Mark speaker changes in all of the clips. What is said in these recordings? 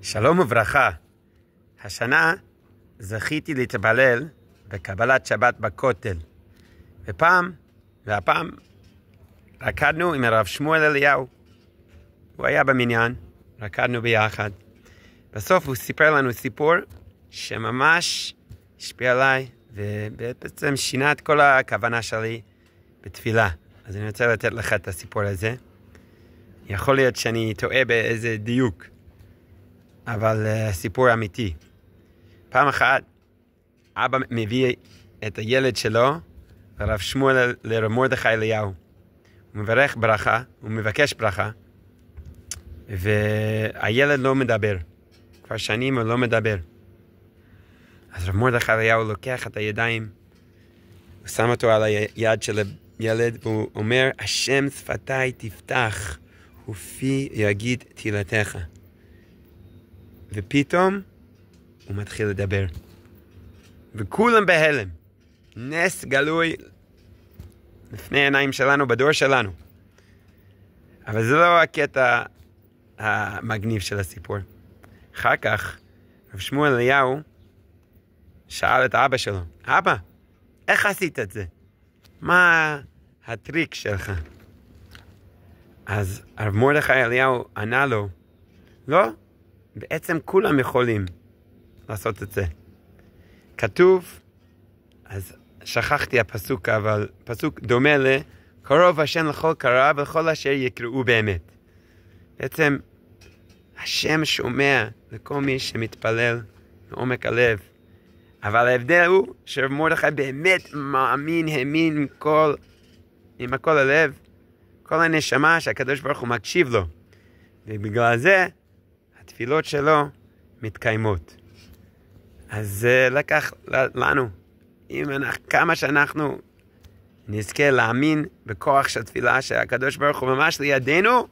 Speaker 1: שלום וברכה. השנה זכיתי להתפלל בקבלת שבת בכותל. והפעם רקדנו עם הרב שמואל אליהו. הוא היה במניין, רקדנו ביחד. בסוף הוא סיפר לנו סיפור שממש השפיע עליי, ובעצם שינה את כל הכוונה שלי בתפילה. אז אני רוצה לתת לך את הסיפור הזה. יכול להיות שאני טועה באיזה דיוק, אבל סיפור אמיתי. פעם אחת אבא מביא את הילד שלו לרב שמואל לרב מרדכי אליהו. הוא מברך ברכה, הוא מבקש ברכה, והילד לא מדבר. כבר שנים הוא לא מדבר. אז רב מרדכי אליהו לוקח את הידיים, הוא שם אותו על היד של הילד, והוא אומר, השם שפתיי תפתח, ופי יגיד תהילתך. ופתאום הוא מתחיל לדבר. וכולם בהלם. נס גלוי לפני העיניים שלנו, בדור שלנו. אבל זה לא הקטע המגניב של הסיפור. אחר כך, רב שמואל אליהו שאל את אבא שלו, אבא, איך עשית את זה? מה הטריק שלך? אז רב מרדכי אליהו ענה לו, לא, בעצם כולם יכולים לעשות את זה. כתוב, אז שכחתי הפסוק, אבל פסוק דומה קרוב השם לכל קרא ולכל אשר יקראו באמת. בעצם השם שומע לכל מי שמתפלל מעומק הלב. אבל ההבדל הוא שרב מרדכי באמת מאמין, האמין עם כל הלב, כל הנשמה שהקדוש ברוך הוא מקשיב לו. ובגלל זה התפילות שלו מתקיימות. אז זה לקח לנו, כמה שאנחנו נזכה להאמין בכוח של תפילה שהקדוש ברוך הוא ממש לידינו,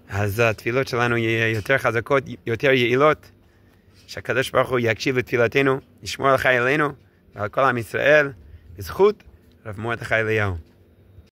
Speaker 1: אז התפילות שלנו יהיו יותר חזקות, יותר יעילות, שהקדוש ברוך הוא יקשיב לתפילתנו, ישמור על חיילינו ועל כל עם ישראל, בזכות רב מרדכי אליהו.